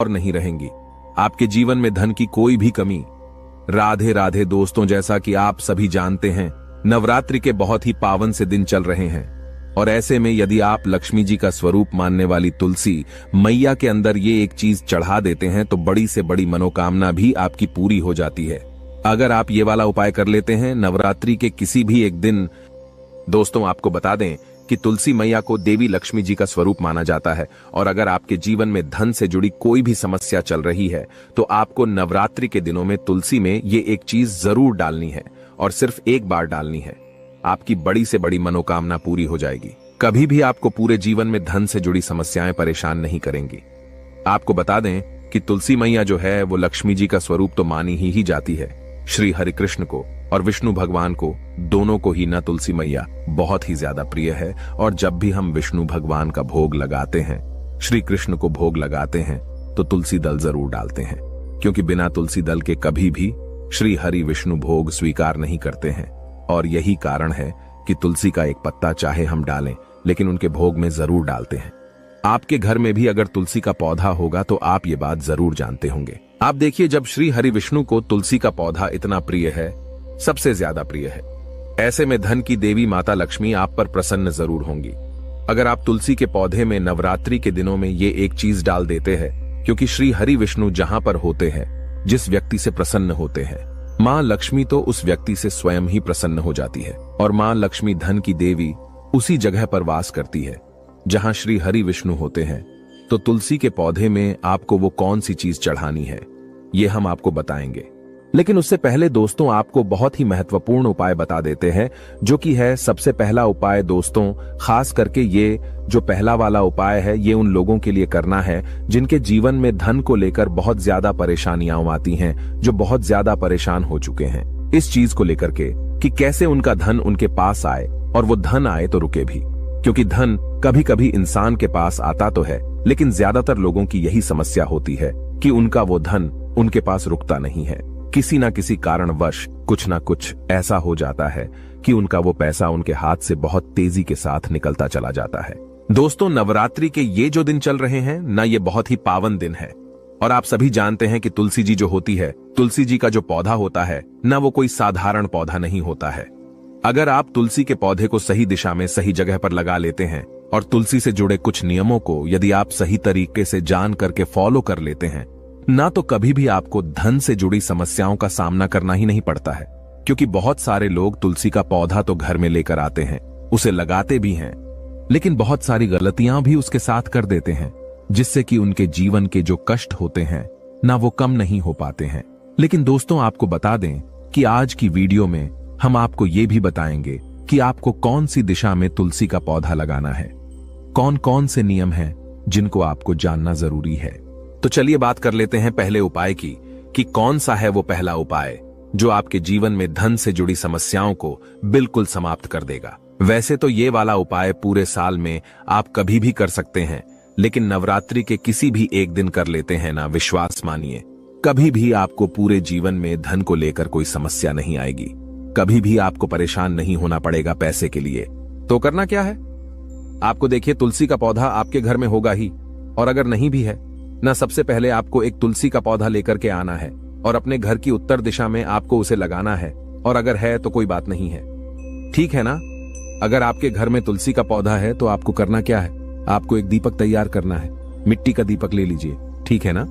और नहीं रहेंगी। आपके जीवन में धन की कोई भी कमी। राधे राधे दोस्तों, जैसा कि आप सभी जानते हैं, नवरात्रि के बहुत ही पावन से दिन चल रहे हैं और ऐसे में यदि आप लक्ष्मी जी का स्वरूप मानने वाली तुलसी मैया के अंदर ये एक चीज चढ़ा देते हैं तो बड़ी से बड़ी मनोकामना भी आपकी पूरी हो जाती है। अगर आप ये वाला उपाय कर लेते हैं नवरात्रि के किसी भी एक दिन। दोस्तों, आपको बता दें कि तुलसी मैया को देवी लक्ष्मी जी का स्वरूप माना जाता है और अगर आपके जीवन में धन से जुड़ी कोई भी समस्या चल रही है तो आपको नवरात्रि के दिनों में तुलसी में ये एक चीज जरूर डालनी है और सिर्फ एक बार डालनी है। आपकी बड़ी से बड़ी मनोकामना पूरी हो जाएगी। कभी भी आपको पूरे जीवन में धन से जुड़ी समस्याएं परेशान नहीं करेंगी। आपको बता दें कि तुलसी मैया जो है वो लक्ष्मी जी का स्वरूप तो मानी ही जाती है। श्री हरि कृष्ण को और विष्णु भगवान को, दोनों को ही ना तुलसी मैया बहुत ही ज्यादा प्रिय है और जब भी हम विष्णु भगवान का भोग लगाते हैं, श्री कृष्ण को भोग लगाते हैं तो तुलसी दल जरूर डालते हैं, क्योंकि बिना तुलसी दल के कभी भी श्री हरि विष्णु भोग स्वीकार नहीं करते हैं। और यही कारण है कि तुलसी का एक पत्ता चाहे हम डालें लेकिन उनके भोग में जरूर डालते हैं। आपके घर में भी अगर तुलसी का पौधा होगा तो आप ये बात जरूर जानते होंगे। आप देखिए, जब श्री हरि विष्णु को तुलसी का पौधा इतना प्रिय है, सबसे ज्यादा प्रिय है, ऐसे में धन की देवी माता लक्ष्मी आप पर प्रसन्न जरूर होंगी। अगर आप तुलसी के पौधे में नवरात्रि के दिनों में ये एक चीज डाल देते हैं, क्योंकि श्री हरि विष्णु जहां पर होते हैं, जिस व्यक्ति से प्रसन्न होते हैं, मां लक्ष्मी तो उस व्यक्ति से स्वयं ही प्रसन्न हो जाती है और मां लक्ष्मी धन की देवी उसी जगह पर वास करती है जहां श्री हरि विष्णु होते हैं। तो तुलसी के पौधे में आपको वो कौन सी चीज चढ़ानी है ये हम आपको बताएंगे, लेकिन उससे पहले दोस्तों आपको बहुत ही महत्वपूर्ण उपाय बता देते हैं, जो कि है सबसे पहला उपाय। दोस्तों, खास करके ये जो पहला वाला उपाय है ये उन लोगों के लिए करना है जिनके जीवन में धन को लेकर बहुत ज्यादा परेशानियां आती हैं, जो बहुत ज्यादा परेशान हो चुके हैं इस चीज को लेकर के कि कैसे उनका धन उनके पास आए और वो धन आए तो रुके भी। क्योंकि धन कभी कभी इंसान के पास आता तो है, लेकिन ज्यादातर लोगों की यही समस्या होती है कि उनका वो धन उनके पास रुकता नहीं है। किसी ना किसी कारणवश कुछ ना कुछ ऐसा हो जाता है कि उनका वो पैसा उनके हाथ से बहुत तेजी के साथ निकलता चला जाता है। दोस्तों, नवरात्रि के ये जो दिन चल रहे हैं ना, ये बहुत ही पावन दिन है और आप सभी जानते हैं कि तुलसी जी जो होती है, तुलसी जी का जो पौधा होता है ना, वो कोई साधारण पौधा नहीं होता है। अगर आप तुलसी के पौधे को सही दिशा में सही जगह पर लगा लेते हैं और तुलसी से जुड़े कुछ नियमों को यदि आप सही तरीके से जान करके फॉलो कर लेते हैं ना, तो कभी भी आपको धन से जुड़ी समस्याओं का सामना करना ही नहीं पड़ता है। क्योंकि बहुत सारे लोग तुलसी का पौधा तो घर में लेकर आते हैं, उसे लगाते भी हैं, लेकिन बहुत सारी गलतियां भी उसके साथ कर देते हैं, जिससे कि उनके जीवन के जो कष्ट होते हैं ना, वो कम नहीं हो पाते हैं। लेकिन दोस्तों, आपको बता दें कि आज की वीडियो में हम आपको ये भी बताएंगे कि आपको कौन सी दिशा में तुलसी का पौधा लगाना है, कौन कौन से नियम हैं जिनको आपको जानना जरूरी है। तो चलिए बात कर लेते हैं पहले उपाय की कि कौन सा है वो पहला उपाय जो आपके जीवन में धन से जुड़ी समस्याओं को बिल्कुल समाप्त कर देगा। वैसे तो ये वाला उपाय पूरे साल में आप कभी भी कर सकते हैं, लेकिन नवरात्रि के किसी भी एक दिन कर लेते हैं ना, विश्वास मानिए कभी भी आपको पूरे जीवन में धन को लेकर कोई समस्या नहीं आएगी। कभी भी आपको परेशान नहीं होना पड़ेगा पैसे के लिए। तो करना क्या है, आपको देखिए तुलसी का पौधा आपके घर में होगा ही, और अगर नहीं भी है ना, सबसे पहले आपको एक तुलसी का पौधा लेकर के आना है और अपने घर की उत्तर दिशा में आपको उसे लगाना है, और अगर है तो कोई बात नहीं है, ठीक है ना। अगर आपके घर में तुलसी का पौधा है तो आपको करना क्या है, आपको एक दीपक तैयार करना है, मिट्टी का दीपक ले लीजिए, ठीक है ना।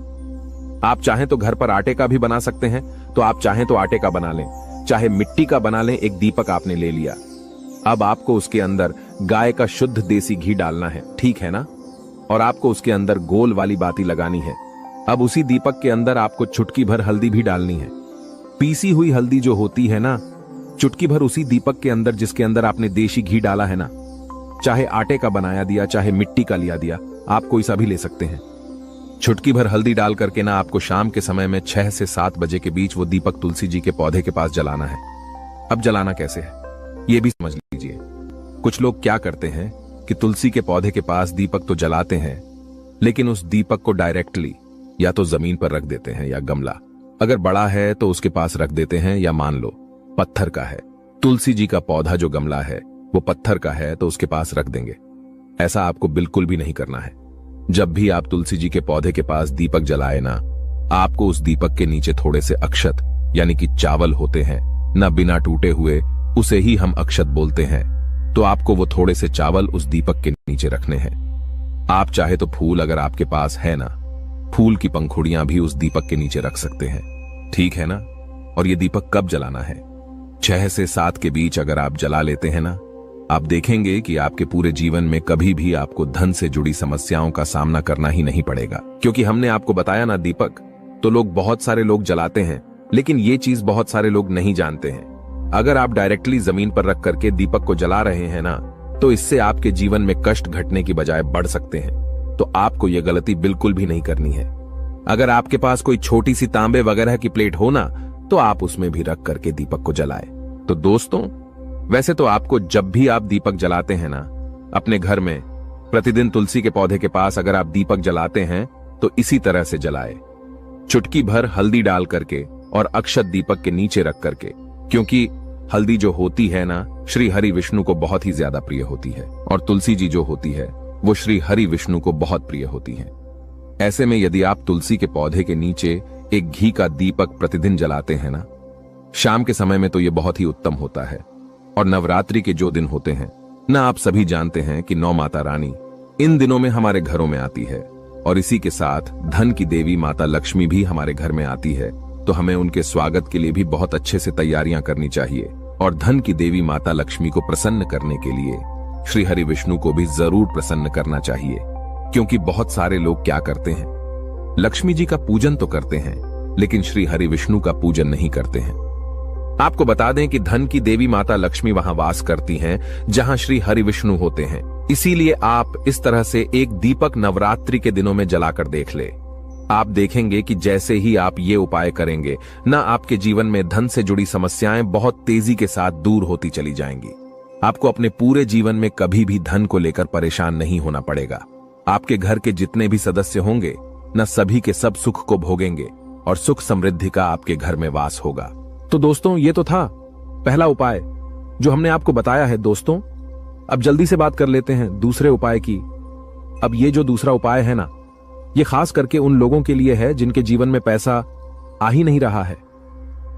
आप चाहें तो घर पर आटे का भी बना सकते हैं, तो आप चाहें तो आटे का बना लें, चाहे मिट्टी का बना लें। एक दीपक आपने ले लिया, अब आपको उसके अंदर गाय का शुद्ध देसी घी डालना है, ठीक है ना, और आपको उसके अंदर गोल वाली बाती लगानी है। अब उसी दीपक के अंदर आपको चुटकी भर हल्दी भी डालनी है, पीसी हुई हल्दी जो होती है ना, चुटकी भर उसी दीपक के अंदर जिसके अंदर आपने देशी घी डाला है ना, चाहे आटे का बनाया दिया चाहे मिट्टी का लिया दिया, आप कोई सा भी ले सकते हैं। चुटकी भर हल्दी डाल करके ना आपको शाम के समय में 6 से 7 बजे के बीच वो दीपक तुलसी जी के पौधे के पास जलाना है। अब जलाना कैसे है ये भी समझ लीजिए। कुछ लोग क्या करते हैं कि तुलसी के पौधे के पास दीपक तो जलाते हैं, लेकिन उस दीपक को डायरेक्टली या तो जमीन पर रख देते हैं या गमला अगर बड़ा है तो उसके पास रख देते हैं, या मान लो पत्थर का है, तुलसी जी का पौधा जो गमला है वो पत्थर का है तो उसके पास रख देंगे। ऐसा आपको बिल्कुल भी नहीं करना है। जब भी आप तुलसी जी के पौधे के पास दीपक जलाए ना, आपको उस दीपक के नीचे थोड़े से अक्षत यानी कि चावल होते हैं ना, बिना टूटे हुए, उसे ही हम अक्षत बोलते हैं। तो आपको वो थोड़े से चावल उस दीपक के नीचे रखने हैं। आप चाहे तो फूल अगर आपके पास है ना, फूल की पंखुड़ियां भी उस दीपक के नीचे रख सकते हैं, ठीक है ना। और ये दीपक कब जलाना है? 6 से 7 के बीच अगर आप जला लेते हैं ना, आप देखेंगे कि आपके पूरे जीवन में कभी भी आपको धन से जुड़ी समस्याओं का सामना करना ही नहीं पड़ेगा। क्योंकि हमने आपको बताया ना, दीपक तो लोग बहुत सारे लोग जलाते हैं, लेकिन ये चीज बहुत सारे लोग नहीं जानते हैं। अगर आप डायरेक्टली जमीन पर रख करके दीपक को जला रहे हैं ना, तो इससे आपके जीवन में कष्ट घटने की बजाय बढ़ सकते हैं। तो आपको यह गलती बिल्कुल भी नहीं करनी है। अगर आपके पास कोई छोटी सी तांबे वगैरह की प्लेट हो ना, तो आप उसमें भी रख करके दीपक को जलाए। तो दोस्तों, वैसे तो आपको जब भी आप दीपक जलाते हैं ना, अपने घर में प्रतिदिन तुलसी के पौधे के पास अगर आप दीपक जलाते हैं तो इसी तरह से जलाए, चुटकी भर हल्दी डाल करके और अक्षत दीपक के नीचे रख करके। क्योंकि हल्दी जो होती है ना, श्री हरि विष्णु को बहुत ही ज्यादा प्रिय होती है, और तुलसी जी जो होती है वो श्री हरि विष्णु को बहुत प्रिय होती है। ऐसे में यदि आप तुलसी के पौधे के नीचे एक घी का दीपक प्रतिदिन जलाते हैं ना, शाम के समय में, तो ये बहुत ही उत्तम होता है। और नवरात्रि के जो दिन होते हैं ना, आप सभी जानते हैं कि नौ माता रानी इन दिनों में हमारे घरों में आती है, और इसी के साथ धन की देवी माता लक्ष्मी भी हमारे घर में आती है। तो हमें उनके स्वागत के लिए भी बहुत अच्छे से तैयारियां करनी चाहिए, और धन की देवी माता लक्ष्मी को प्रसन्न करने के लिए श्री हरि विष्णु को भी जरूर प्रसन्न करना चाहिए। क्योंकि बहुत सारे लोग क्या करते हैं, लक्ष्मी जी का पूजन तो करते हैं, लेकिन श्री हरि विष्णु का पूजन नहीं करते हैं। आपको बता दें कि धन की देवी माता लक्ष्मी वहां वास करती हैं जहां श्री हरि विष्णु होते हैं। इसीलिए आप इस तरह से एक दीपक नवरात्रि के दिनों में जलाकर देख ले। आप देखेंगे कि जैसे ही आप ये उपाय करेंगे ना, आपके जीवन में धन से जुड़ी समस्याएं बहुत तेजी के साथ दूर होती चली जाएंगी। आपको अपने पूरे जीवन में कभी भी धन को लेकर परेशान नहीं होना पड़ेगा। आपके घर के जितने भी सदस्य होंगे न, सभी के सब सुख को भोगेंगे और सुख समृद्धि का आपके घर में वास होगा। तो दोस्तों, ये तो था पहला उपाय जो हमने आपको बताया है। दोस्तों, अब जल्दी से बात कर लेते हैं दूसरे उपाय की। अब ये जो दूसरा उपाय है ना, ये खास करके उन लोगों के लिए है जिनके जीवन में पैसा आ ही नहीं रहा है।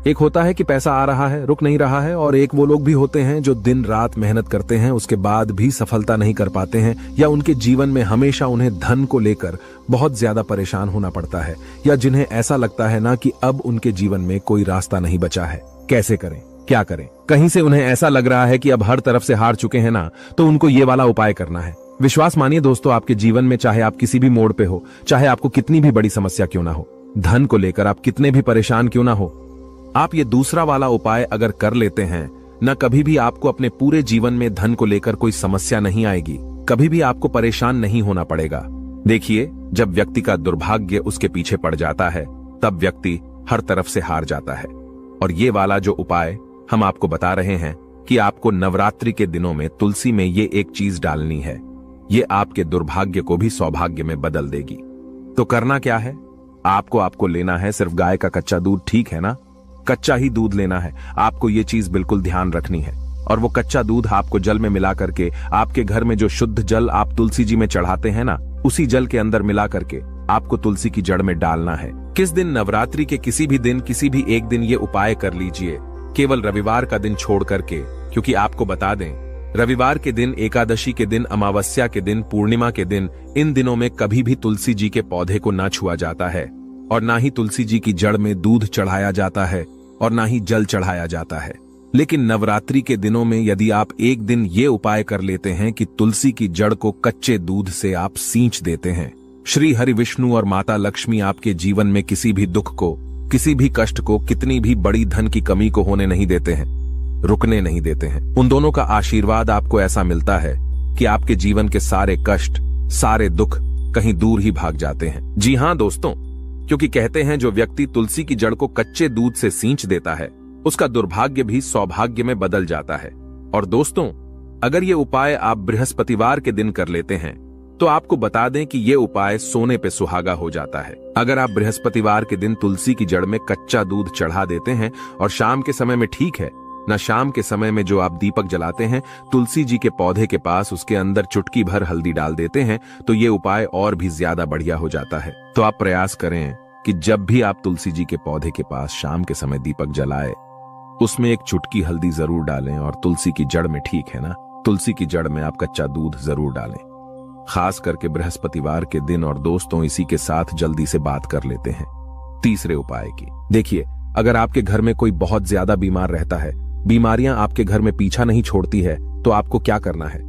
एक होता है कि पैसा आ रहा है, रुक नहीं रहा है, और एक वो लोग भी होते हैं जो दिन रात मेहनत करते हैं, उसके बाद भी सफलता नहीं कर पाते हैं, या उनके जीवन में हमेशा उन्हें धन को लेकर बहुत ज्यादा परेशान होना पड़ता है, या जिन्हें ऐसा लगता है ना कि अब उनके जीवन में कोई रास्ता नहीं बचा है। कैसे करें, क्या करें? कहीं से उन्हें ऐसा लग रहा है कि अब हर तरफ से हार चुके हैं ना, तो उनको ये वाला उपाय करना है। विश्वास मानिए दोस्तों, आपके जीवन में चाहे आप किसी भी मोड़ पे हो, चाहे आपको कितनी भी बड़ी समस्या क्यों ना हो, धन को लेकर आप कितने भी परेशान क्यों ना हो, आप ये दूसरा वाला उपाय अगर कर लेते हैं न, कभी भी आपको अपने पूरे जीवन में धन को लेकर कोई समस्या नहीं आएगी, कभी भी आपको परेशान नहीं होना पड़ेगा। देखिए, जब व्यक्ति का दुर्भाग्य उसके पीछे पड़ जाता है, तब व्यक्ति हर तरफ से हार जाता है। और ये वाला जो उपाय हम आपको बता रहे हैं कि आपको नवरात्रि के दिनों में तुलसी में ये एक चीज डालनी है, ये आपके दुर्भाग्य को भी सौभाग्य में बदल देगी। तो करना क्या है, आपको लेना है सिर्फ गाय का कच्चा दूध, ठीक है ना? कच्चा ही दूध लेना है। आपको ये चीज बिल्कुल ध्यान रखनी है। और वो कच्चा दूध आपको जल में मिला करके, आपके घर में जो शुद्ध जल आप तुलसी जी में चढ़ाते हैं ना, उसी जल के अंदर मिला करके आपको तुलसी की जड़ में डालना है। किस दिन? नवरात्रि के किसी भी दिन, किसी भी एक दिन ये उपाय कर लीजिए, केवल रविवार का दिन छोड़ करके। क्योंकि आपको बता दें, रविवार के दिन, एकादशी के दिन, अमावस्या के दिन, पूर्णिमा के दिन, इन दिनों में कभी भी तुलसी जी के पौधे को ना छुआ जाता है, और ना ही तुलसी जी की जड़ में दूध चढ़ाया जाता है, और ना ही जल चढ़ाया जाता है। लेकिन नवरात्रि के दिनों में यदि आप एक दिन ये उपाय कर लेते हैं कि तुलसी की जड़ को कच्चे दूध से आप सींच देते हैं, श्री हरि विष्णु और माता लक्ष्मी आपके जीवन में किसी भी दुख को, किसी भी कष्ट को, कितनी भी बड़ी धन की कमी को होने नहीं देते हैं, रुकने नहीं देते हैं। उन दोनों का आशीर्वाद आपको ऐसा मिलता है कि आपके जीवन के सारे कष्ट, सारे दुख कहीं दूर ही भाग जाते हैं। जी हाँ दोस्तों, क्योंकि कहते हैं जो व्यक्ति तुलसी की जड़ को कच्चे दूध से सींच देता है, उसका दुर्भाग्य भी सौभाग्य में बदल जाता है। और दोस्तों, अगर ये उपाय आप बृहस्पतिवार के दिन कर लेते हैं, तो आपको बता दें कि ये उपाय सोने पे सुहागा हो जाता है। अगर आप बृहस्पतिवार के दिन तुलसी की जड़ में कच्चा दूध चढ़ा देते हैं और शाम के समय में, ठीक है, ना शाम के समय में जो आप दीपक जलाते हैं तुलसी जी के पौधे के पास, उसके अंदर चुटकी भर हल्दी डाल देते हैं तो ये उपाय और भी ज्यादा बढ़िया हो जाता है। तो आप प्रयास करें कि जब भी आप तुलसी जी के पौधे के पास शाम के समय दीपक जलाए, उसमें एक चुटकी हल्दी जरूर डालें। और तुलसी की जड़ में, ठीक है ना, तुलसी की जड़ में आप कच्चा दूध जरूर डालें, खास करके बृहस्पतिवार के दिन। और दोस्तों, इसी के साथ जल्दी से बात कर लेते हैं तीसरे उपाय की। देखिए, अगर आपके घर में कोई बहुत ज्यादा बीमार रहता है, बीमारियां आपके घर में पीछा नहीं छोड़ती है, तो आपको क्या करना है?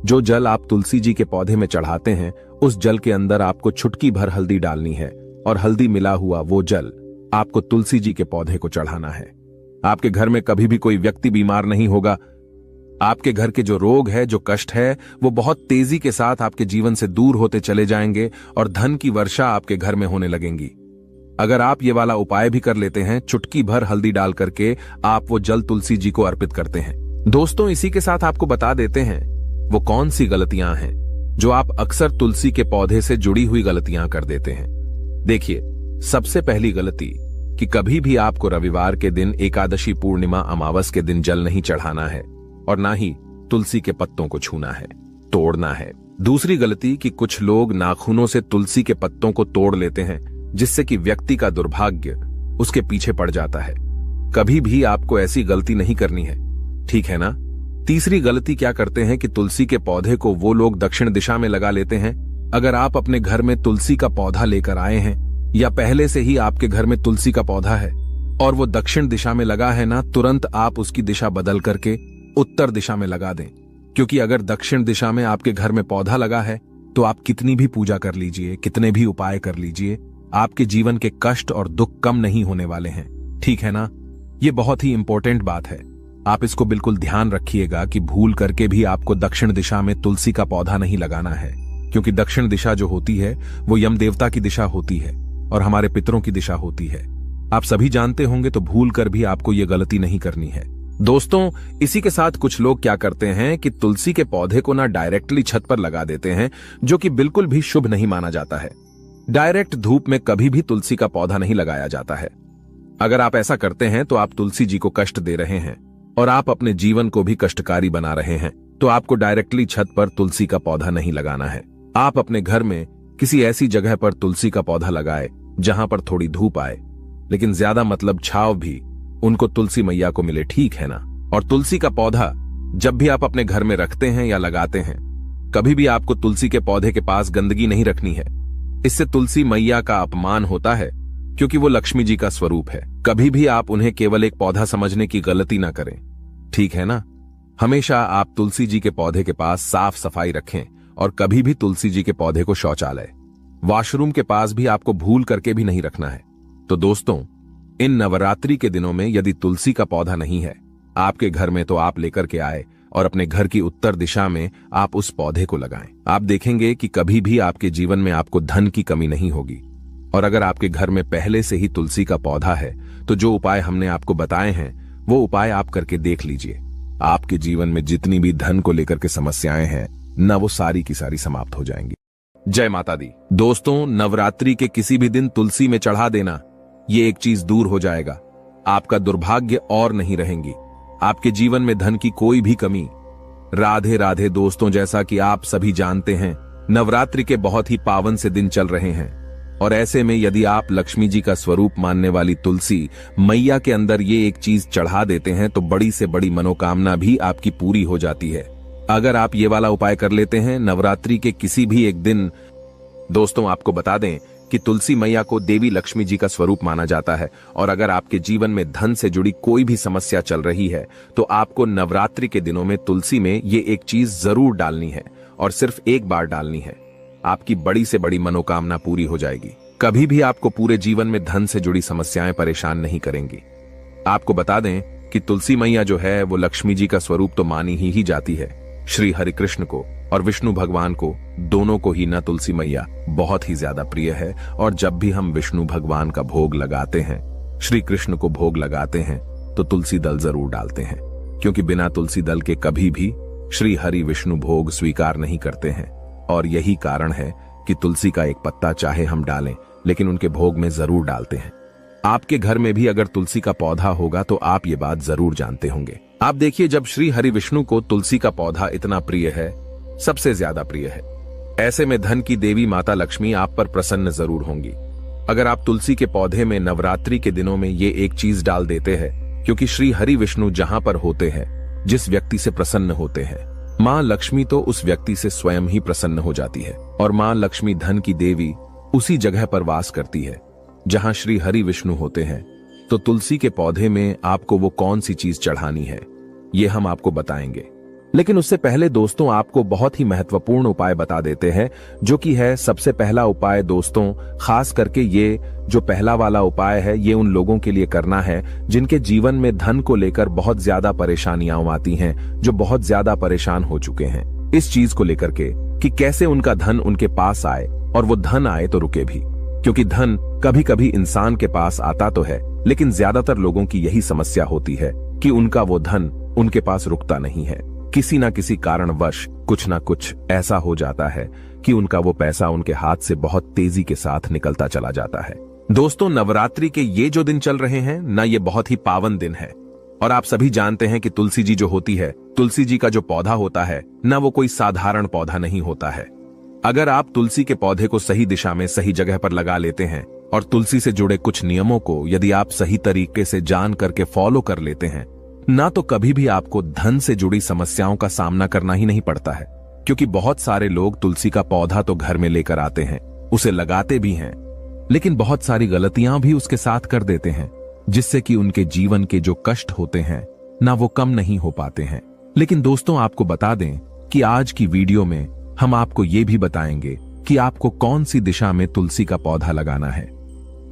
जो जल आप तुलसी जी के पौधे में चढ़ाते हैं, उस जल के अंदर आपको चुटकी भर हल्दी डालनी है और हल्दी मिला हुआ वो जल आपको तुलसी जी के पौधे को चढ़ाना है। आपके घर में कभी भी कोई व्यक्ति बीमार नहीं होगा। आपके घर के जो रोग है, जो कष्ट है, वो बहुत तेजी के साथ आपके जीवन से दूर होते चले जाएंगे और धन की वर्षा आपके घर में होने लगेंगी। अगर आप ये वाला उपाय भी कर लेते हैं, चुटकी भर हल्दी डाल करके आप वो जल तुलसी जी को अर्पित करते हैं। दोस्तों, इसी के साथ आपको बता देते हैं वो कौन सी गलतियां हैं जो आप अक्सर तुलसी के पौधे से जुड़ी हुई गलतियां कर देते हैं। देखिए, सबसे पहली गलती कि कभी भी आपको रविवार के दिन, एकादशी, पूर्णिमा, अमावस के दिन जल नहीं चढ़ाना है और ना ही तुलसी के पत्तों को छूना है, तोड़ना है। दूसरी गलती कि कुछ लोग नाखूनों से तुलसी के पत्तों को तोड़ लेते हैं, जिससे कि व्यक्ति का दुर्भाग्य उसके पीछे पड़ जाता है। कभी भी आपको ऐसी गलती नहीं करनी है, ठीक है ना। तीसरी गलती क्या करते हैं कि तुलसी के पौधे को वो लोग दक्षिण दिशा में लगा लेते हैं। अगर आप अपने घर में तुलसी का पौधा लेकर आए हैं या पहले से ही आपके घर में तुलसी का पौधा है और वो दक्षिण दिशा में लगा है ना, तुरंत आप उसकी दिशा बदल करके उत्तर दिशा में लगा दें। क्योंकि अगर दक्षिण दिशा में आपके घर में पौधा लगा है तो आप कितनी भी पूजा कर लीजिए, कितने भी उपाय कर लीजिए, आपके जीवन के कष्ट और दुख कम नहीं होने वाले हैं, ठीक है ना। ये बहुत ही इंपॉर्टेंट बात है, आप इसको बिल्कुल ध्यान रखिएगा कि भूल करके भी आपको दक्षिण दिशा में तुलसी का पौधा नहीं लगाना है। क्योंकि दक्षिण दिशा जो होती है वो यम देवता की दिशा होती है और हमारे पितरों की दिशा होती है। आप सभी जानते होंगे, तो भूल कर भी आपको ये गलती नहीं करनी है। दोस्तों, इसी के साथ कुछ लोग क्या करते हैं कि तुलसी के पौधे को ना डायरेक्टली छत पर लगा देते हैं, जो कि बिल्कुल भी शुभ नहीं माना जाता है। डायरेक्ट धूप में कभी भी तुलसी का पौधा नहीं लगाया जाता है। अगर आप ऐसा करते हैं तो आप तुलसी जी को कष्ट दे रहे हैं और आप अपने जीवन को भी कष्टकारी बना रहे हैं। तो आपको डायरेक्टली छत पर तुलसी का पौधा नहीं लगाना है। आप अपने घर में किसी ऐसी जगह पर तुलसी का पौधा लगाए जहां पर थोड़ी धूप आए, लेकिन ज्यादा मतलब छांव भी उनको तुलसी मैया को मिले, ठीक है ना। और तुलसी का पौधा जब भी आप अपने घर में रखते हैं या लगाते हैं, कभी भी आपको तुलसी के पौधे के पास गंदगी नहीं रखनी है। इससे तुलसी मैया का अपमान होता है, क्योंकि वो लक्ष्मी जी का स्वरूप है। कभी भी आप उन्हें केवल एक पौधा समझने की गलती ना करें, ठीक है ना। हमेशा आप तुलसी जी के पौधे के पास साफ सफाई रखें और कभी भी तुलसी जी के पौधे को शौचालय, वॉशरूम के पास भी आपको भूल करके भी नहीं रखना है। तो दोस्तों, इन नवरात्रि के दिनों में यदि तुलसी का पौधा नहीं है आपके घर में, तो आप लेकर के आए और अपने घर की उत्तर दिशा में आप उस पौधे को लगाएं। आप देखेंगे कि कभी भी आपके जीवन में आपको धन की कमी नहीं होगी। और अगर आपके घर में पहले से ही तुलसी का पौधा है, तो जो उपाय हमने आपको बताए हैं वो उपाय आप करके देख लीजिए। आपके जीवन में जितनी भी धन को लेकर के समस्याएं हैं ना, वो सारी की सारी समाप्त हो जाएंगी। जय माता दी। दोस्तों, नवरात्रि के किसी भी दिन तुलसी में चढ़ा देना, ये एक चीज दूर हो जाएगा। आपका दुर्भाग्य और नहीं रहेंगी। आपके जीवन में धन की कोई भी कमी। राधे राधे दोस्तों, जैसा कि आप सभी जानते हैं, नवरात्रि के बहुत ही पावन से दिन चल रहे हैं और ऐसे में यदि आप लक्ष्मी जी का स्वरूप मानने वाली तुलसी मैया के अंदर ये एक चीज चढ़ा देते हैं तो बड़ी से बड़ी मनोकामना भी आपकी पूरी हो जाती है। अगर आप ये वाला उपाय कर लेते हैं नवरात्रि के किसी भी एक दिन, दोस्तों आपको बता दें कि तुलसी मैया को देवी लक्ष्मी जी का स्वरूप माना जाता है। और अगर आपके जीवन में धन से जुड़ी कोई भी समस्या चल रही है तो आपको नवरात्रि के दिनों में तुलसी में ये एक चीज जरूर डालनी है और सिर्फ एक बार डालनी है। आपकी बड़ी से बड़ी मनोकामना पूरी हो जाएगी। कभी भी आपको पूरे जीवन में धन से जुड़ी समस्याएं परेशान नहीं करेंगी। आपको बता दें कि तुलसी मैया जो है वो लक्ष्मी जी का स्वरूप तो मानी ही जाती है। श्री हरि कृष्ण को और विष्णु भगवान को, दोनों को ही ना तुलसी मैया बहुत ही ज्यादा प्रिय है। और जब भी हम विष्णु भगवान का भोग लगाते हैं, श्री कृष्ण को भोग लगाते हैं, तो तुलसी दल जरूर डालते हैं, क्योंकि बिना तुलसी दल के कभी भी श्री हरि विष्णु भोग स्वीकार नहीं करते हैं। और यही कारण है कि तुलसी का एक पत्ता चाहे हम डालें, लेकिन उनके भोग में जरूर डालते हैं। आपके घर में भी अगर तुलसी का पौधा होगा तो आप ये बात जरूर जानते होंगे। आप देखिए, जब श्री हरि विष्णु को तुलसी का पौधा इतना प्रिय है, सबसे ज्यादा प्रिय है, ऐसे में धन की देवी माता लक्ष्मी आप पर प्रसन्न जरूर होंगी। अगर आप तुलसी के पौधे में नवरात्रि के दिनों में ये एक चीज डाल देते हैं, क्योंकि श्री हरि विष्णु जहां पर होते हैं, जिस व्यक्ति से प्रसन्न होते हैं, मां लक्ष्मी तो उस व्यक्ति से स्वयं ही प्रसन्न हो जाती है। और मां लक्ष्मी धन की देवी उसी जगह पर वास करती है जहां श्री हरि विष्णु होते हैं। तो तुलसी के पौधे में आपको वो कौन सी चीज चढ़ानी है, ये हम आपको बताएंगे। लेकिन उससे पहले दोस्तों, आपको बहुत ही महत्वपूर्ण उपाय बता देते हैं, जो कि है सबसे पहला उपाय। दोस्तों, खास करके ये जो पहला वाला उपाय है, ये उन लोगों के लिए करना है जिनके जीवन में धन को लेकर बहुत ज्यादा परेशानियां आती हैं, जो बहुत ज्यादा परेशान हो चुके हैं इस चीज को लेकर के कि कैसे उनका धन उनके पास आए, और वो धन आए तो रुके भी। क्योंकि धन कभी कभी इंसान के पास आता तो है, लेकिन ज्यादातर लोगों की यही समस्या होती है कि उनका वो धन उनके पास रुकता नहीं है। किसी ना किसी कारणवश कुछ ना कुछ ऐसा हो जाता है कि उनका वो पैसा उनके हाथ से बहुत तेजी के साथ निकलता चला जाता है। दोस्तों, नवरात्रि के ये जो दिन चल रहे हैं ना, ये बहुत ही पावन दिन है। और आप सभी जानते हैं कि तुलसी जी जो होती है, तुलसी जी का जो पौधा होता है ना, वो कोई साधारण पौधा नहीं होता है। अगर आप तुलसी के पौधे को सही दिशा में सही जगह पर लगा लेते हैं और तुलसी से जुड़े कुछ नियमों को यदि आप सही तरीके से जान करके फॉलो कर लेते हैं ना, तो कभी भी आपको धन से जुड़ी समस्याओं का सामना करना ही नहीं पड़ता है। क्योंकि बहुत सारे लोग तुलसी का पौधा तो घर में लेकर आते हैं, उसे लगाते भी हैं, लेकिन बहुत सारी गलतियां भी उसके साथ कर देते हैं, जिससे कि उनके जीवन के जो कष्ट होते हैं ना, वो कम नहीं हो पाते हैं। लेकिन दोस्तों, आपको बता दें कि आज की वीडियो में हम आपको ये भी बताएंगे कि आपको कौन सी दिशा में तुलसी का पौधा लगाना है,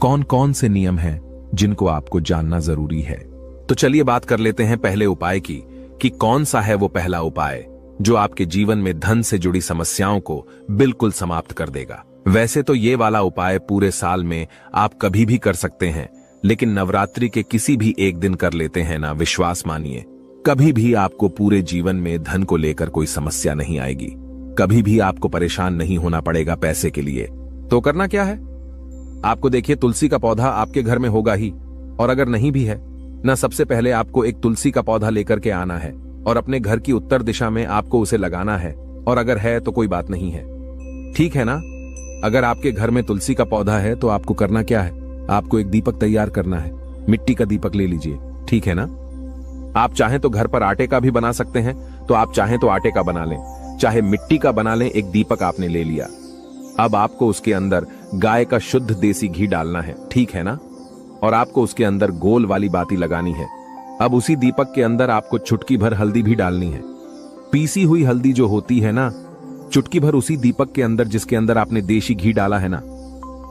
कौन कौन से नियम हैं जिनको आपको जानना जरूरी है। तो चलिए बात कर लेते हैं पहले उपाय की कि कौन सा है वो पहला उपाय जो आपके जीवन में धन से जुड़ी समस्याओं को बिल्कुल समाप्त कर देगा। वैसे तो ये वाला उपाय पूरे साल में आप कभी भी कर सकते हैं, लेकिन नवरात्रि के किसी भी एक दिन कर लेते हैं ना, विश्वास मानिए, कभी भी आपको पूरे जीवन में धन को लेकर कोई समस्या नहीं आएगी। कभी भी आपको परेशान नहीं होना पड़ेगा पैसे के लिए। तो करना क्या है, आपको देखिए, तुलसी का पौधा आपके घर में होगा ही, और अगर नहीं भी है ना, सबसे पहले आपको एक तुलसी का पौधा लेकर के आना है और अपने घर की उत्तर दिशा में आपको उसे लगाना है। और अगर है तो कोई बात नहीं है, ठीक है ना। अगर आपके घर में तुलसी का पौधा है तो आपको करना क्या है, आपको एक दीपक तैयार करना है। मिट्टी का दीपक ले लीजिए, ठीक है ना। आप चाहें तो घर पर आटे का भी बना सकते हैं, तो आप चाहें तो आटे का बना लें, चाहे मिट्टी का बना लें। एक दीपक आपने ले लिया, अब आपको उसके अंदर गाय का शुद्ध देसी घी डालना है, ठीक है ना। और आपको उसके अंदर गोल वाली बाती लगानी है। अब उसी दीपक के अंदर आपको चुटकी भर हल्दी भी डालनी है, पीसी हुई हल्दी जो होती है ना, चुटकी भर उसी दीपक के अंदर जिसके अंदर आपने देसी घी डाला है ना।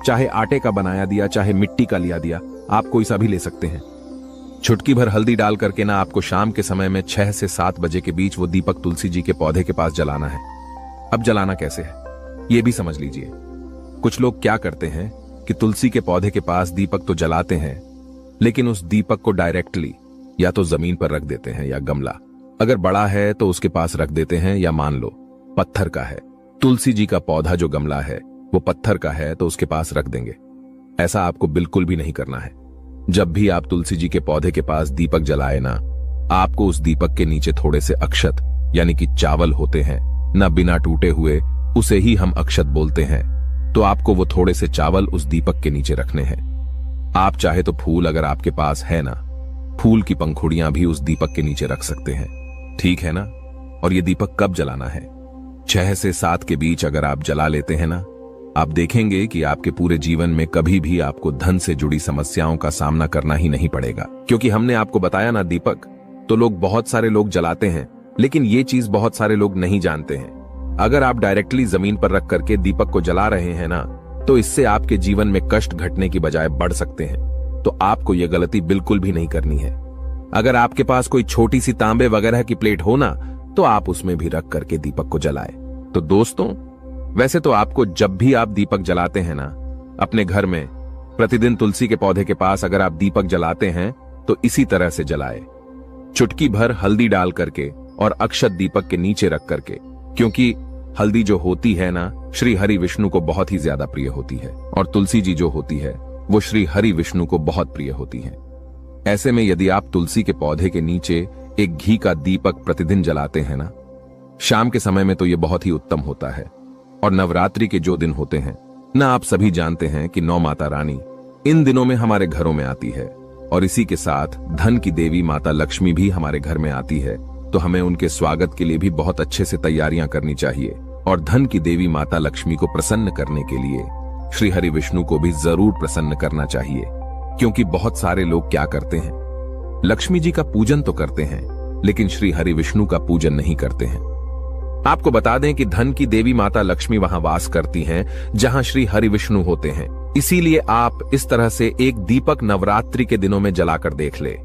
चाहे आटे का बनाया दिया, चाहे मिट्टी का लिया दिया, आप कोई सा भी ले सकते हैं। चुटकी भर हल्दी डाल करके ना आपको शाम के समय में 6 से 7 बजे के बीच वो दीपक तुलसी जी के पौधे के पास जलाना है। अब जलाना कैसे है ये भी समझ लीजिए। कुछ लोग क्या करते हैं कि तुलसी के पौधे के पास दीपक तो जलाते हैं, लेकिन उस दीपक को डायरेक्टली या तो जमीन पर रख देते हैं या गमला, अगर बड़ा है तो उसके पास रख देते हैं, या मान लो पत्थर का है, तुलसी जी का पौधा जो गमला है वो पत्थर का है तो उसके पास रख देंगे। ऐसा आपको बिल्कुल भी नहीं करना है। जब भी आप तुलसी जी के पौधे के पास दीपक जलाए ना, आपको उस दीपक के नीचे थोड़े से अक्षत यानी कि चावल होते हैं ना, बिना टूटे हुए, उसे ही हम अक्षत बोलते हैं, तो आपको वो थोड़े से चावल उस दीपक के नीचे रखने हैं। आप चाहे तो फूल अगर आपके पास है ना, फूल की पंखुड़ियां भी उस दीपक के नीचे रख सकते हैं, ठीक है ना। और ये दीपक कब जलाना है, 6 से 7 के बीच अगर आप जला लेते हैं ना, आप देखेंगे कि आपके पूरे जीवन में कभी भी आपको धन से जुड़ी समस्याओं का सामना करना ही नहीं पड़ेगा। क्योंकि हमने आपको बताया ना, दीपक तो लोग बहुत सारे लोग जलाते हैं, लेकिन ये चीज बहुत सारे लोग नहीं जानते हैं। अगर आप डायरेक्टली जमीन पर रख करके दीपक को जला रहे हैं ना, तो इससे आपके जीवन में कष्ट घटने की बजाय बढ़ सकते हैं। तो आपको यह गलती बिल्कुल भी नहीं करनी है। अगर आपके पास कोई छोटी सी तांबे वगैरह की प्लेट हो ना, तो आप उसमें भी रख करके दीपक को जलाएं। तो दोस्तों, वैसे तो आपको जब भी आप दीपक जलाते हैं ना अपने घर में, प्रतिदिन तुलसी के पौधे के पास अगर आप दीपक जलाते हैं तो इसी तरह से जलाए, चुटकी भर हल्दी डाल करके और अक्षत दीपक के नीचे रख करके। क्योंकि हल्दी जो होती है ना, श्री हरि विष्णु को बहुत ही ज्यादा प्रिय होती है, और तुलसी जी जो होती है वो श्री हरि विष्णु को बहुत प्रिय होती हैं। ऐसे में यदि आप तुलसी के पौधे के नीचे एक घी का दीपक प्रतिदिन जलाते हैं ना, शाम के समय में, तो ये बहुत ही उत्तम होता है। और नवरात्रि के जो दिन होते हैं ना, आप सभी जानते हैं कि नौ माता रानी इन दिनों में हमारे घरों में आती है, और इसी के साथ धन की देवी माता लक्ष्मी भी हमारे घर में आती है। तो हमें उनके स्वागत के लिए भी बहुत अच्छे से तैयारियां करनी चाहिए। और धन की देवी माता लक्ष्मी को प्रसन्न करने के लिए श्री हरि विष्णु को भी जरूर प्रसन्न करना चाहिए। क्योंकि बहुत सारे लोग क्या करते हैं, लक्ष्मी जी का पूजन तो करते हैं, लेकिन श्री हरि विष्णु का पूजन नहीं करते हैं। आपको बता दें कि धन की देवी माता लक्ष्मी वहां वास करती हैं जहां श्री हरि विष्णु होते हैं। इसीलिए आप इस तरह से एक दीपक नवरात्रि के दिनों में जलाकर देख ले।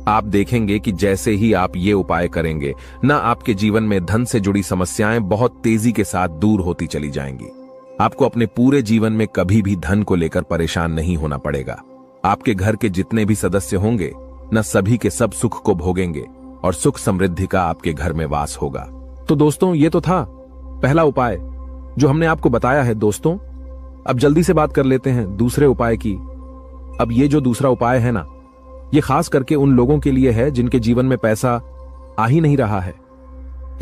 आप देखेंगे कि जैसे ही आप ये उपाय करेंगे ना, आपके जीवन में धन से जुड़ी समस्याएं बहुत तेजी के साथ दूर होती चली जाएंगी। आपको अपने पूरे जीवन में कभी भी धन को लेकर परेशान नहीं होना पड़ेगा। आपके घर के जितने भी सदस्य होंगे न, सभी के सब सुख को भोगेंगे और सुख समृद्धि का आपके घर में वास होगा। तो दोस्तों, ये तो था पहला उपाय जो हमने आपको बताया है। दोस्तों, अब जल्दी से बात कर लेते हैं दूसरे उपाय की। अब ये जो दूसरा उपाय है ना, ये खास करके उन लोगों के लिए है जिनके जीवन में पैसा आ ही नहीं रहा है।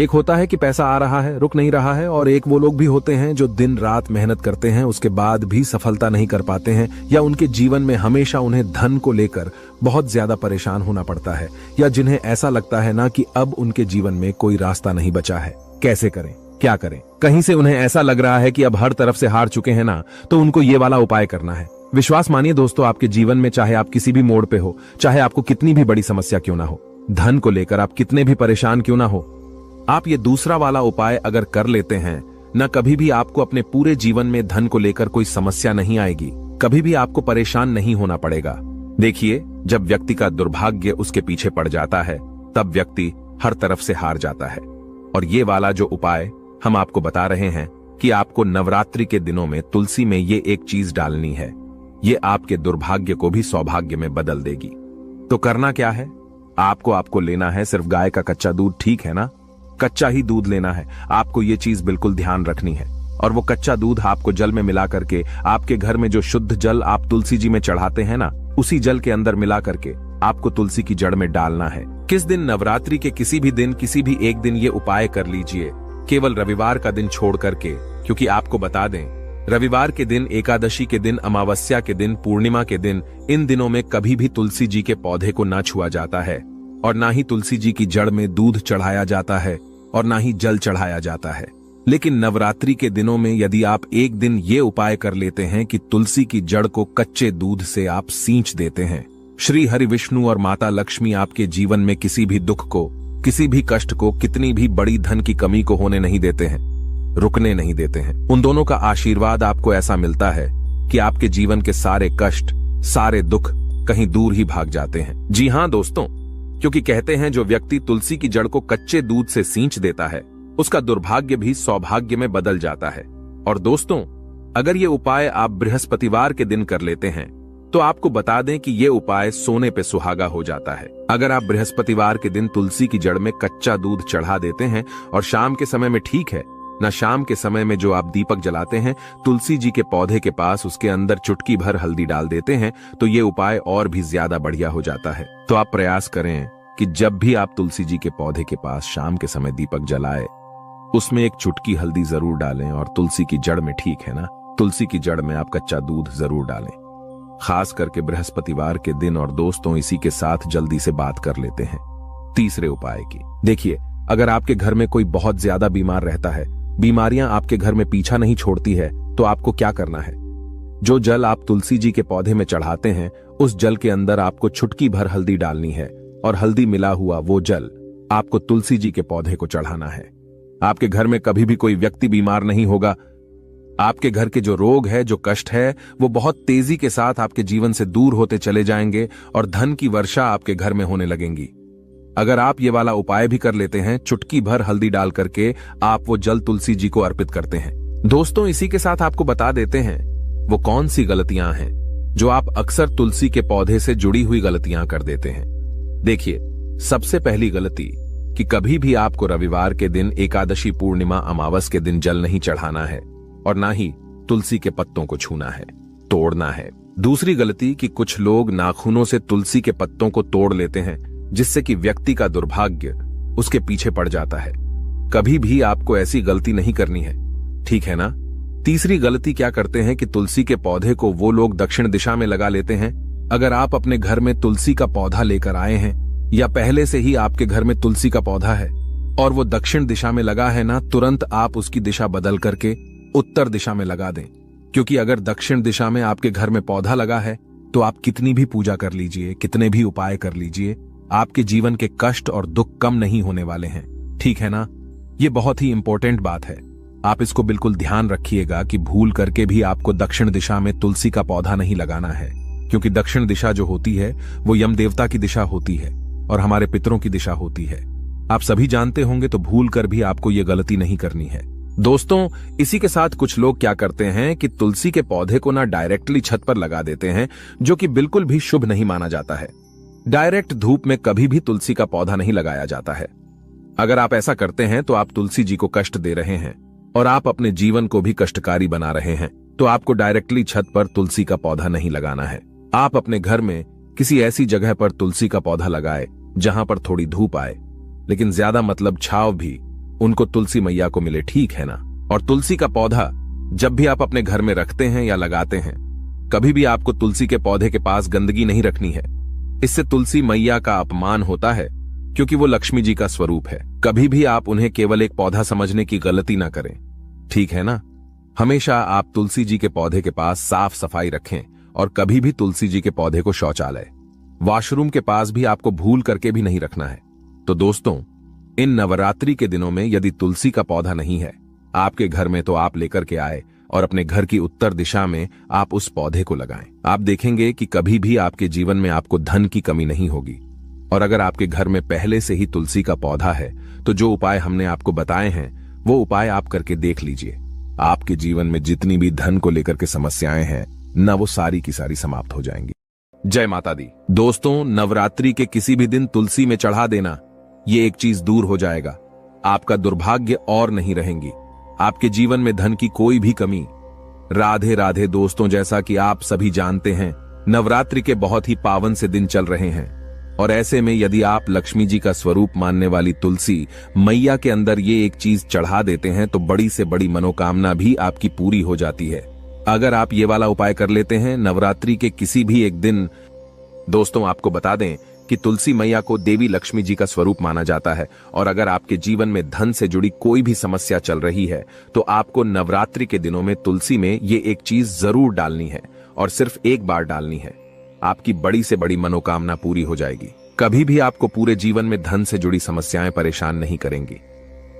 एक होता है कि पैसा आ रहा है, रुक नहीं रहा है, और एक वो लोग भी होते हैं जो दिन रात मेहनत करते हैं, उसके बाद भी सफलता नहीं कर पाते हैं, या उनके जीवन में हमेशा उन्हें धन को लेकर बहुत ज्यादा परेशान होना पड़ता है, या जिन्हें ऐसा लगता है ना कि अब उनके जीवन में कोई रास्ता नहीं बचा है। कैसे करें, क्या करें? कहीं से उन्हें ऐसा लग रहा है कि अब हर तरफ से हार चुके हैं ना, तो उनको ये वाला उपाय करना है। विश्वास मानिए दोस्तों, आपके जीवन में चाहे आप किसी भी मोड़ पे हो, चाहे आपको कितनी भी बड़ी समस्या क्यों ना हो, धन को लेकर आप कितने भी परेशान क्यों ना हो, आप ये दूसरा वाला उपाय अगर कर लेते हैं न, कभी भी आपको अपने पूरे जीवन में धन को लेकर कोई समस्या नहीं आएगी, कभी भी आपको परेशान नहीं होना पड़ेगा। देखिए, जब व्यक्ति का दुर्भाग्य उसके पीछे पड़ जाता है, तब व्यक्ति हर तरफ से हार जाता है। और ये वाला जो उपाय हम आपको बता रहे हैं कि आपको नवरात्रि के दिनों में तुलसी में ये एक चीज डालनी है, ये आपके दुर्भाग्य को भी सौभाग्य में बदल देगी। तो करना क्या है, आपको लेना है सिर्फ गाय का कच्चा दूध, ठीक है ना? कच्चा ही दूध लेना है। आपको ये चीज बिल्कुल ध्यान रखनी है। और वो कच्चा दूध आपको जल में मिला करके, आपके घर में जो शुद्ध जल आप तुलसी जी में चढ़ाते हैं ना, उसी जल के अंदर मिला करके आपको तुलसी की जड़ में डालना है। किस दिन? नवरात्रि के किसी भी दिन, किसी भी एक दिन ये उपाय कर लीजिए, केवल रविवार का दिन छोड़ करके। क्योंकि आपको बता दें, रविवार के दिन, एकादशी के दिन, अमावस्या के दिन, पूर्णिमा के दिन, इन दिनों में कभी भी तुलसी जी के पौधे को ना छुआ जाता है, और ना ही तुलसी जी की जड़ में दूध चढ़ाया जाता है, और ना ही जल चढ़ाया जाता है। लेकिन नवरात्रि के दिनों में यदि आप एक दिन ये उपाय कर लेते हैं कि तुलसी की जड़ को कच्चे दूध से आप सींच देते हैं, श्री हरि विष्णु और माता लक्ष्मी आपके जीवन में किसी भी दुख को, किसी भी कष्ट को, कितनी भी बड़ी धन की कमी को होने नहीं देते हैं, रुकने नहीं देते हैं। उन दोनों का आशीर्वाद आपको ऐसा मिलता है कि आपके जीवन के सारे कष्ट, सारे दुख कहीं दूर ही भाग जाते हैं। जी हाँ दोस्तों, क्योंकि कहते हैं जो व्यक्ति तुलसी की जड़ को कच्चे दूध से सींच देता है, उसका दुर्भाग्य भी सौभाग्य में बदल जाता है। और दोस्तों, अगर ये उपाय आप बृहस्पतिवार के दिन कर लेते हैं, तो आपको बता दें कि ये उपाय सोने पे सुहागा हो जाता है। अगर आप बृहस्पतिवार के दिन तुलसी की जड़ में कच्चा दूध चढ़ा देते हैं, और शाम के समय में, ठीक है ना, शाम के समय में जो आप दीपक जलाते हैं, तुलसी जी के पौधे के पास उसके अंदर चुटकी भर हल्दी डाल देते हैं, तो ये उपाय और भी ज्यादा बढ़िया हो जाता है। तो आप प्रयास करें कि जब भी आप तुलसी जी के पौधे के पास शाम के समय दीपक जलाए, उसमें एक चुटकी हल्दी जरूर डालें, और तुलसी की जड़ में, ठीक है ना, तुलसी की जड़ में आप कच्चा दूध जरूर डालें, खास करके बृहस्पतिवार के दिन। और दोस्तों, इसी के साथ जल्दी से बात कर लेते हैं तीसरे उपाय की। देखिए, अगर आपके घर में कोई बहुत ज्यादा बीमार रहता है, बीमारियां आपके घर में पीछा नहीं छोड़ती है, तो आपको क्या करना है? जो जल आप तुलसी जी के पौधे में चढ़ाते हैं, उस जल के अंदर आपको चुटकी भर हल्दी डालनी है, और हल्दी मिला हुआ वो जल आपको तुलसी जी के पौधे को चढ़ाना है। आपके घर में कभी भी कोई व्यक्ति बीमार नहीं होगा। आपके घर के जो रोग है, जो कष्ट है, वो बहुत तेजी के साथ आपके जीवन से दूर होते चले जाएंगे, और धन की वर्षा आपके घर में होने लगेंगी। अगर आप ये वाला उपाय भी कर लेते हैं, चुटकी भर हल्दी डाल करके आप वो जल तुलसी जी को अर्पित करते हैं। दोस्तों, इसी के साथ आपको बता देते हैं वो कौन सी गलतियां हैं जो आप अक्सर तुलसी के पौधे से जुड़ी हुई गलतियां कर देते हैं। देखिए, सबसे पहली गलती कि कभी भी आपको रविवार के दिन, एकादशी, पूर्णिमा, अमावस के दिन जल नहीं चढ़ाना है, और ना ही तुलसी के पत्तों को छूना है, तोड़ना है, दूसरी गलती कि कुछ लोग नाखूनों से तुलसी के पत्तों को तोड़ लेते हैं, जिससे कि व्यक्ति का दुर्भाग्य उसके पीछे पड़ जाता है। कभी भी आपको ऐसी गलती नहीं करनी है, ठीक है ना। तीसरी गलती क्या करते हैं कि तुलसी के पौधे को वो लोग दक्षिण दिशा में लगा लेते हैं। अगर आप अपने घर में तुलसी का पौधा लेकर आए हैं या पहले से ही आपके घर में तुलसी का पौधा है और वो दक्षिण दिशा में लगा है ना, तुरंत आप उसकी दिशा बदल करके उत्तर दिशा में लगा दें। क्योंकि अगर दक्षिण दिशा में आपके घर में पौधा लगा है तो आप कितनी भी पूजा कर लीजिए, कितने भी उपाय कर लीजिए, आपके जीवन के कष्ट और दुख कम नहीं होने वाले हैं, ठीक है ना। ये बहुत ही इंपॉर्टेंट बात है, आप इसको बिल्कुल ध्यान रखिएगा कि भूल करके भी आपको दक्षिण दिशा में तुलसी का पौधा नहीं लगाना है। क्योंकि दक्षिण दिशा जो होती है वो यम देवता की दिशा होती है और हमारे पितरों की दिशा होती है। आप सभी जानते होंगे, तो भूल कर भी आपको ये गलती नहीं करनी है। दोस्तों, इसी के साथ कुछ लोग क्या करते हैं कि तुलसी के पौधे को ना डायरेक्टली छत पर लगा देते हैं, जो कि बिल्कुल भी शुभ नहीं माना जाता है। डायरेक्ट धूप में कभी भी तुलसी का पौधा नहीं लगाया जाता है। अगर आप ऐसा करते हैं तो आप तुलसी जी को कष्ट दे रहे हैं और आप अपने जीवन को भी कष्टकारी बना रहे हैं। तो आपको डायरेक्टली छत पर तुलसी का पौधा नहीं लगाना है। आप अपने घर में किसी ऐसी जगह पर तुलसी का पौधा लगाए जहां पर थोड़ी धूप आए, लेकिन ज्यादा मतलब छांव भी उनको तुलसी मैया को मिले, ठीक है ना। और तुलसी का पौधा जब भी आप अपने घर में रखते हैं या लगाते हैं, कभी भी आपको तुलसी के पौधे के पास गंदगी नहीं रखनी है। इससे तुलसी मैया का अपमान होता है, क्योंकि वो लक्ष्मी जी का स्वरूप है। कभी भी आप उन्हें केवल एक पौधा समझने की गलती ना करें, ठीक है ना। हमेशा आप तुलसी जी के पौधे के पास साफ सफाई रखें और कभी भी तुलसी जी के पौधे को शौचालय, वॉशरूम के पास भी आपको भूल करके भी नहीं रखना है। तो दोस्तों, इन नवरात्रि के दिनों में यदि तुलसी का पौधा नहीं है आपके घर में, तो आप लेकर के आए और अपने घर की उत्तर दिशा में आप उस पौधे को लगाएं। आप देखेंगे कि कभी भी आपके जीवन में आपको धन की कमी नहीं होगी। और अगर आपके घर में पहले से ही तुलसी का पौधा है तो जो उपाय हमने आपको बताए हैं वो उपाय आप करके देख लीजिए। आपके जीवन में जितनी भी धन को लेकर के समस्याएं हैं ना, वो सारी की सारी समाप्त हो जाएंगी। जय माता दी। दोस्तों, नवरात्रि के किसी भी दिन तुलसी में चढ़ा देना, ये एक चीज दूर हो जाएगा। आपका दुर्भाग्य और नहीं रहेंगी। आपके जीवन में धन की कोई भी कमी। राधे राधे दोस्तों, जैसा कि आप सभी जानते हैं, नवरात्रि के बहुत ही पावन से दिन चल रहे हैं और ऐसे में यदि आप लक्ष्मी जी का स्वरूप मानने वाली तुलसी मैया के अंदर ये एक चीज चढ़ा देते हैं तो बड़ी से बड़ी मनोकामना भी आपकी पूरी हो जाती है। अगर आप ये वाला उपाय कर लेते हैं नवरात्रि के किसी भी एक दिन। दोस्तों, आपको बता दें कि तुलसी मैया को देवी लक्ष्मी जी का स्वरूप माना जाता है और अगर आपके जीवन में धन से जुड़ी कोई भी समस्या चल रही है तो आपको नवरात्रि के दिनों में तुलसी में ये एक चीज जरूर डालनी है और सिर्फ एक बार डालनी है। आपकी बड़ी से बड़ी मनोकामना पूरी हो जाएगी। कभी भी आपको पूरे जीवन में धन से जुड़ी समस्याएं परेशान नहीं करेंगी।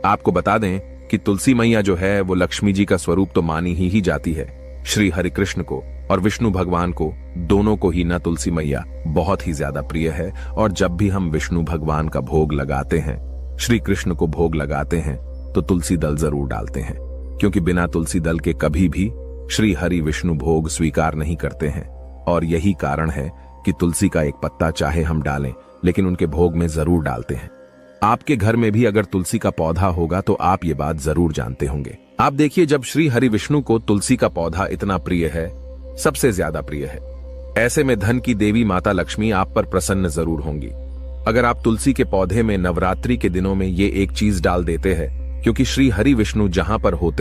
आपको बता दें कि तुलसी मैया जो है वो लक्ष्मी जी का स्वरूप तो मानी ही जाती है। श्री हरि कृष्ण को और विष्णु भगवान को, दोनों को ही ना तुलसी मैया बहुत ही ज्यादा प्रिय है। और जब भी हम विष्णु भगवान का भोग लगाते हैं, श्री कृष्ण को भोग लगाते हैं, तो तुलसी दल जरूर डालते हैं, क्योंकि बिना तुलसी दल के कभी भी श्री हरि विष्णु भोग स्वीकार नहीं करते हैं। और यही कारण है कि तुलसी का एक पत्ता चाहे हम डालें, लेकिन उनके भोग में जरूर डालते हैं। आपके घर में भी अगर तुलसी का पौधा होगा तो आप ये बात जरूर जानते होंगे। आप देखिए, जब श्री हरि विष्णु को तुलसी का पौधा इतना प्रिय है, सबसे ज्यादा प्रिय है, ऐसे में धन की देवी माता लक्ष्मी आप पर प्रसन्न जरूर होंगी। अगर आप तुलसी के पौधे में नवरात्रि के दिनों में ये एक चीज डाल देते हैं, क्योंकि श्री हरि विष्णु जहां पर होते